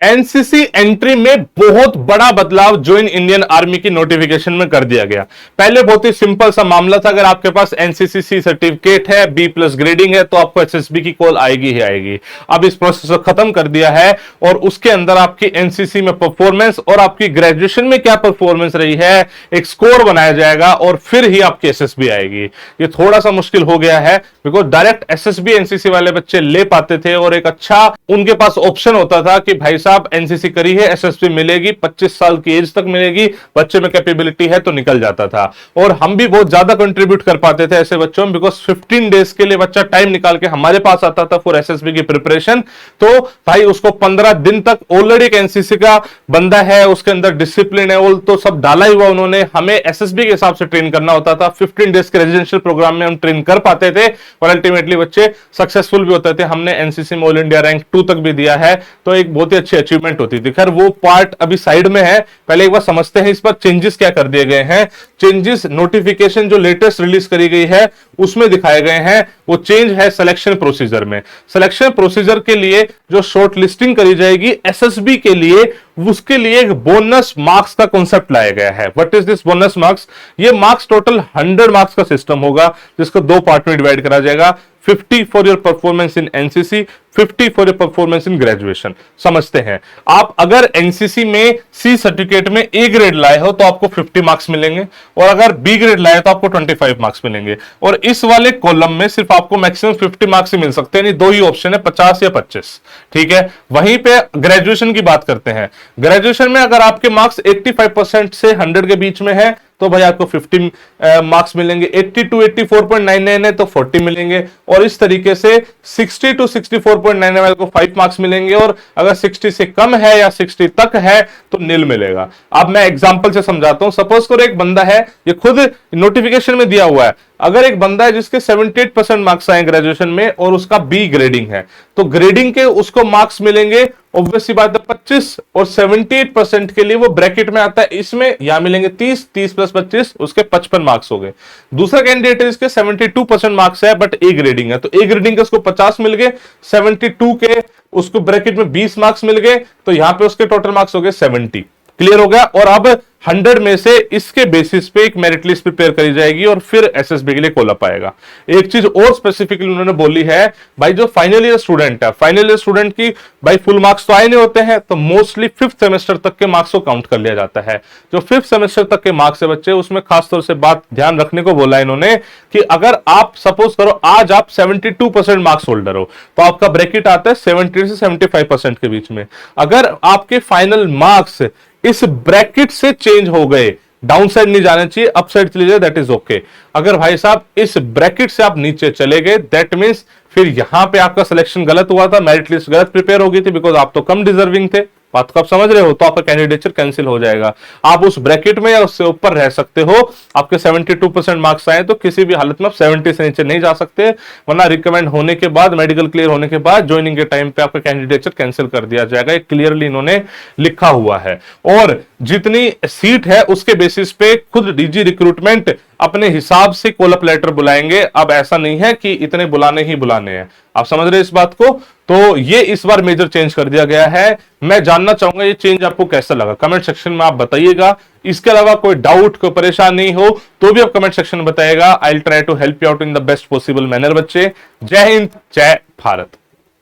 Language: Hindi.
एनसीसी एंट्री में बहुत बड़ा बदलाव ज्वाइन इंडियन आर्मी की नोटिफिकेशन में कर दिया गया। पहले बहुत ही सिंपल सा मामला था, अगर आपके पास एनसीसी सी सर्टिफिकेट है, बी प्लस ग्रेडिंग है, तो आपको एसएसबी की कॉल आएगी ही आएगी। अब इस प्रोसेस को खत्म कर दिया है और उसके अंदर आपकी एनसीसी में परफॉर्मेंस और आपकी ग्रेजुएशन में क्या परफॉर्मेंस रही है एक स्कोर बनाया जाएगा और फिर ही आपकी एसएसबी आएगी। ये थोड़ा सा मुश्किल हो गया है बिकॉज डायरेक्ट एसएसबी एनसीसी वाले बच्चे ले पाते थे और एक अच्छा उनके पास ऑप्शन होता था कि भाई साहब एनसीसी करी है, एसएसबी मिलेगी, 25 साल की एज तक मिलेगी, बच्चे में कैपेबिलिटी है, तो निकल जाता था। और हम भी बहुत ज्यादा कंट्रीब्यूट कर पाते थे ऐसे बच्चों में, बिकॉज 15 डेज के लिए बच्चा टाइम निकाल के हमारे पास आता था फॉर एसएसबी की प्रिपरेशन। तो भाई उसको 15 दिन तक ऑलरेडी एक एनसीसी का बंदा है, उसके अंदर डिसिप्लिन है, तो सब डाला ही हुआ उन्होंने, हमें एसएसबी के हिसाब से ट्रेन करना होता था। 15 डेज के रेजिडेंशियल प्रोग्राम में हम ट्रेन कर पाते थे और अल्टीमेटली बच्चे सक्सेसफुल भी होते थे। हमने एनसीसी में ऑल इंडिया रैंक 2 तक भी दिया है, तो एक बहुत ही अच्छी अचीवमेंट होती थी। खैर वो पार्ट अभी साइड में है, पहले एक बार समझते हैं इस पर चेंजेस क्या कर दिए गए हैं। चेंजेस नोटिफिकेशन जो लेटेस्ट रिलीज करी गई है उसमें दिखाए गए हैं। वो चेंज है सिलेक्शन प्रोसीजर में। सिलेक्शन प्रोसीजर के लिए जो शॉर्ट लिस्टिंग करी जाएगी एसएसबी के लिए, उसके लिए एक बोनस मार्क्स का कॉन्सेप्ट लाया गया है। What is this bonus marks? ये मार्क्स टोटल 100 मार्क्स का सिस्टम होगा जिसको 2 पार्ट में डिवाइड करा जाएगा। 50 for your performance in NCC, 50 for your performance in graduation. समझते हैं, आप अगर एनसीसी में सी सर्टिफिकेट में ए ग्रेड लाए हो तो आपको 50 मार्क्स मिलेंगे और अगर बी ग्रेड लाए तो आपको 25 मार्क्स मिलेंगे। और इस वाले कॉलम में सिर्फ आपको मैक्सिमम 50 मार्क्स ही मिल सकते हैं, नहीं 2 ही ऑप्शन है, 50 या 25। ठीक है, वहीं पे ग्रेजुएशन की बात करते हैं। ग्रेजुएशन में अगर आपके मार्क्स 85% से 100 के बीच में है तो भाई आपको 50 मार्क्स मिलेंगे। 80 टू 84.99 है तो 40 मिलेंगे और इस तरीके से 60 टू 64.99 को 5 मार्क्स मिलेंगे और अगर 60 से कम है या 60 तक है तो नील मिलेगा। अब मैं एग्जांपल से समझाता हूं। सपोज करो एक बंदा है, ये खुद नोटिफिकेशन में दिया हुआ है, अगर एक बंदा है जिसके 78% मार्क्स आए ग्रेजुएशन में और उसका बी ग्रेडिंग है तो ग्रेडिंग के उसको मार्क्स मिलेंगे ऑब्वियस सी बात है 25 और 78% के लिए वो ब्रैकेट में आता है, इसमें यहां मिलेंगे 30, 30 प्लस 25 उसके 55 मार्क्स हो गए। दूसरा कैंडिडेट है जिसके 72% मार्क्स है बट ए ग्रेडिंग है, तो ए ग्रेडिंग के उसको 50 मिल गए, 72 के उसको ब्रैकेट में 20 मार्क्स मिल गए, तो यहां पे उसके टोटल मार्क्स हो गए 70। क्लियर हो गया। और अब 100 में से इसके बेसिस पे एक मेरिट लिस्ट प्रिपेयर करी जाएगी और फिर एसएसबी के लिए कॉल अप आएगा। एक चीज और स्पेसिफिकली उन्होंने बोली है, भाई जो फाइनल ईयर स्टूडेंट है, फाइनल ईयर स्टूडेंट की भाई फुल मार्क्स तो आए नहीं होते हैं, तो मोस्टली 5th सेमेस्टर तक के मार्क्स को काउंट कर लिया जाता है। जो 5th सेमेस्टर तक के मार्क्स है बच्चे, उसमें खासतौर से बात ध्यान रखने को बोला इन्होंने कि अगर आप सपोज करो आज आप 72% मार्क्स होल्डर हो तो आपका ब्रैकेट आता है 70 से 75% के बीच में। अगर आपके फाइनल मार्क्स इस ब्रैकेट से चेंज हो गए, डाउन साइड नहीं जाना चाहिए, अप साइड चले जाए, दैट इज ओके। अगर भाई साहब इस ब्रैकेट से आप नीचे चले गए दैट मींस फिर यहां पे आपका सिलेक्शन गलत हुआ था, मेरिट लिस्ट गलत प्रिपेयर हो गई थी बिकॉज आप तो कम डिजर्विंग थे। बात को आप समझ रहे हो, तो आपका कैंडिडेचर कैंसिल हो जाएगा। आप उस ब्रैकेट में या उससे ऊपर रह सकते हो, आपके 72% मार्क्स आए तो किसी भी हालत में आप 70 से नीचे नहीं जा सकते, वरना रिकमेंड होने के बाद, मेडिकल क्लियर होने के बाद ज्वाइनिंग के टाइम पे आपका कैंडिडेचर कैंसिल कर दिया जाएगा। ये क्लियरली इन्होंने लिखा हुआ है। और जितनी सीट है उसके बेसिस पे खुद डीजी रिक्रूटमेंट अपने हिसाब से कॉल अप लेटर बुलाएंगे। अब ऐसा नहीं है कि इतने बुलाने ही बुलाने हैं, आप समझ रहे हैं इस बात को। तो ये इस बार मेजर चेंज कर दिया गया है। मैं जानना चाहूंगा ये चेंज आपको कैसा लगा, कमेंट सेक्शन में आप बताइएगा। इसके अलावा कोई डाउट, कोई परेशानी हो तो भी आप कमेंट सेक्शन में बताइएगा। I will try to help you out in the best possible manner बच्चे। जय हिंद, जय भारत।